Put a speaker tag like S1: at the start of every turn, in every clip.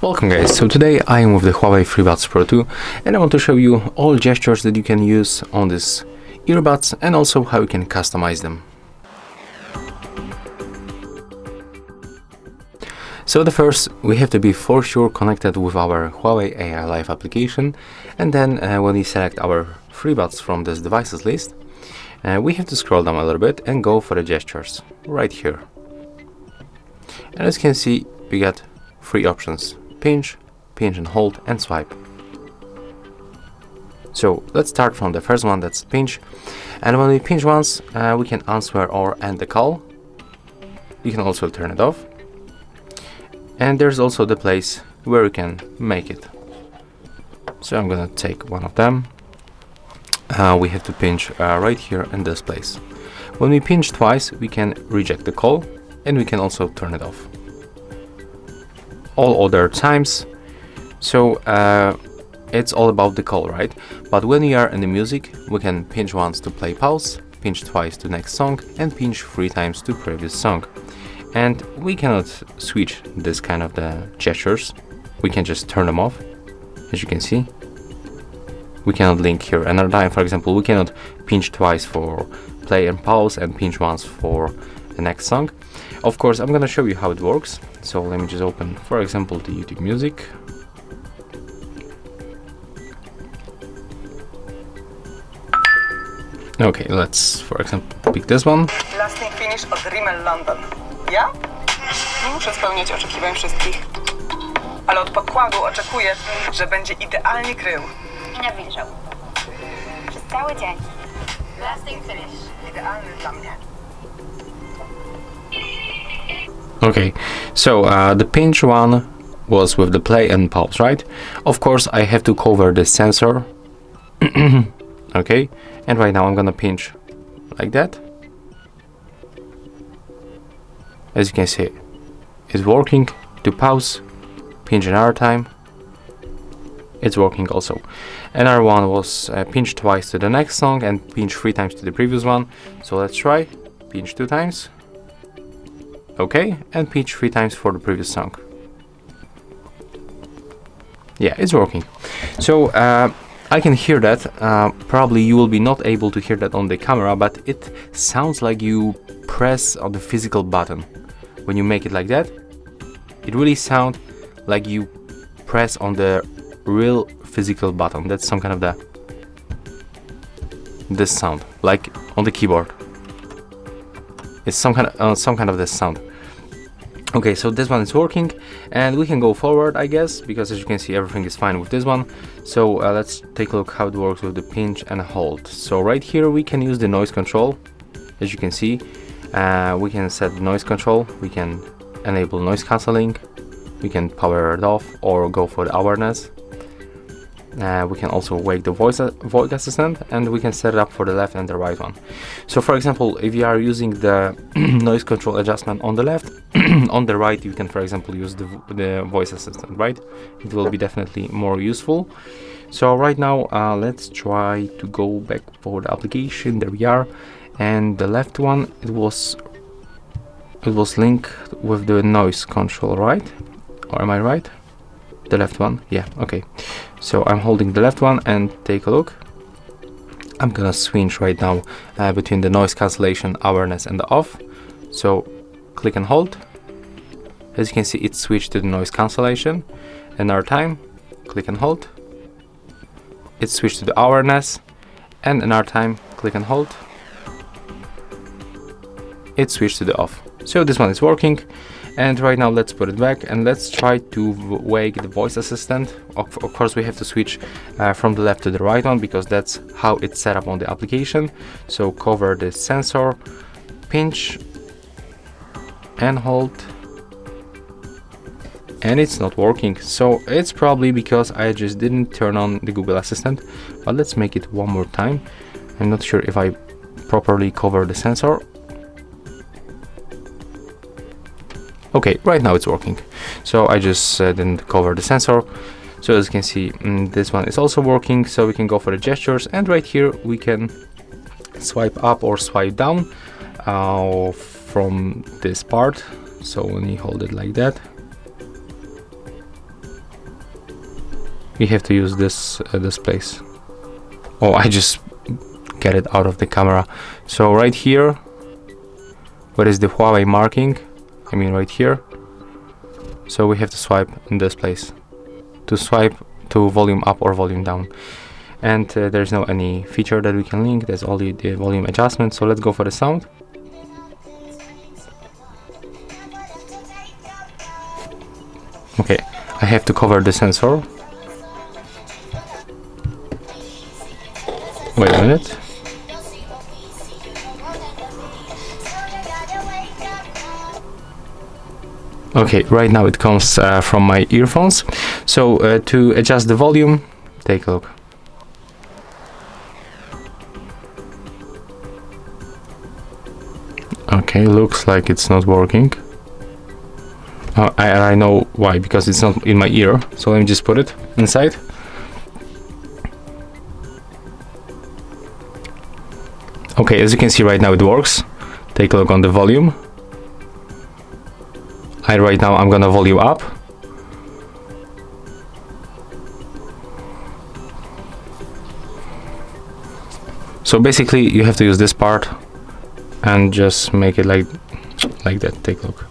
S1: Welcome guys, so today I am with the Huawei FreeBuds Pro 2 and I want to show you all gestures that you can use on this earbuds and also how you can customize them. So the first, we have to be for sure connected with our Huawei AI Life application, and then when we select our FreeBuds from this devices list, we have to scroll down a little bit and go for the gestures right here. And as you can see, we got three options: pinch, pinch and hold, and swipe. So let's start from the first one, that's pinch. And when we pinch once, we can answer or end the call. You can also turn it off. And there's also the place where you can make it. So I'm gonna take one of them. We have to pinch right here in this place. When we pinch twice, we can reject the call and we can also turn it off. All other times, so it's all about the call, right? But when we are in the music, we can pinch once to play pause, pinch twice to next song, and pinch 3 times to previous song. And we cannot switch this kind of the gestures. We can just turn them off, as you can see. We cannot link here another time. For example, we cannot pinch twice for play and pause and pinch once for the next song. Of course, I'm gonna show you how it works. So let me just open, for example, the YouTube Music. Okay, let's, for example, pick this one.
S2: Lasting finish od Rimmel London. Ja? Nie muszę spełniać oczekiwań wszystkich. Ale od pokładu oczekuję, że będzie idealnie krył.
S3: I nawilżał. Przez cały dzień. Lasting finish.
S2: Idealny dla mnie.
S1: Okay, so the pinch one was with the play and pause, right? Of course, I have to cover the sensor. Okay, and right now I'm gonna pinch like that. As you can see, it's working. To pause, pinch another time. It's working also. Another one was pinch twice to the next song and pinch 3 times to the previous one. So let's try. Pinch 2 times. Okay, and pinch 3 times for the previous song. Yeah, it's working. So I can hear that. Probably you will be not able to hear that on the camera, but it sounds like you press on the physical button. When you make it like that, it really sounds like you press on the real physical button. That's some kind of this sound, like on the keyboard. It's some kind of this sound. Okay, so this one is working, and we can go forward, I guess, because as you can see, everything is fine with this one. So let's take a look how it works with the pinch and hold. So right here we can use the noise control. As you can see, we can set the noise control. We can enable noise cancelling. We can power it off or go for the awareness. We can also wake the voice assistant, and we can set it up for the left and the right one. So for example, if you are using the noise control adjustment on the left, on the right you can, for example, use the voice assistant, right? It will be definitely more useful. So right now let's try to go back for the application. There we are, and the left one, it was linked with the noise control, right? Or am I right? The left one, yeah, okay. So I'm holding the left one, and take a look. I'm gonna switch right now between the noise cancellation, awareness, and the off. So click and hold. As you can see, it switched to the noise cancellation. Another time, click and hold. It switched to the awareness, and another time, click and hold. It switched to the off. So this one is working. And right now let's put it back and let's try to wake the voice assistant. Of course we have to switch from the left to the right one, because that's how it's set up on the application. So cover the sensor, pinch and hold, and it's not working. So it's probably because I just didn't turn on the Google Assistant. But let's make it one more time. I'm not sure if I properly cover the sensor. Okay, right now it's working. So I just didn't cover the sensor. So as you can see, this one is also working. So we can go for the gestures, and right here we can swipe up or swipe down from this part. So when you hold it like that, we have to use this this place. Oh, I just get it out of the camera. So right here, what is the Huawei marking? I mean right here. So we have to swipe in this place to swipe to volume up or volume down. And there's no any feature that we can link. There's only the volume adjustment. So let's go for the sound. Okay, I have to cover the sensor. Wait a minute. Okay, right now it comes from my earphones. So to adjust the volume, take a look. Okay, looks like it's not working. I know why, because it's not in my ear. So let me just put it inside. Okay, as you can see right now it works. Take a look on the volume. Right now I'm gonna volume up. So basically you have to use this part and just make it like that. Take a look.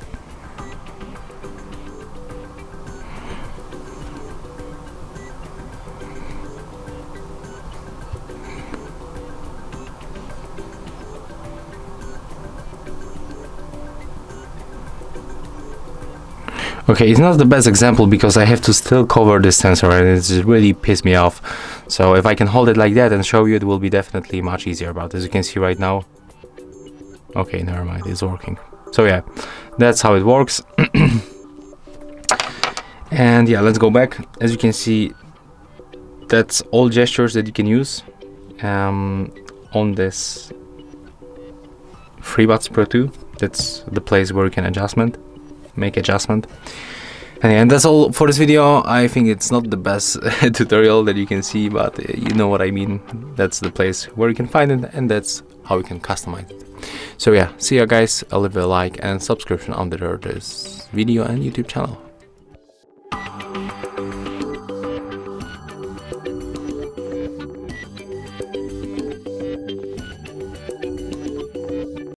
S1: Okay, it's not the best example because I have to still cover this sensor and it's really pissed me off. So if I can hold it like that and show you, it will be definitely much easier. But as you can see right now, okay, never mind, it's working. So yeah, that's how it works. And yeah, let's go back. As you can see, that's all gestures that you can use on this FreeBuds Pro 2. That's the place where you can make adjustment. And that's all for this video. I think it's not the best tutorial that you can see, but you know what I mean. That's the place where you can find it, and that's how you can customize it. So yeah, see ya guys. I'll leave a like and subscription under this video and YouTube channel.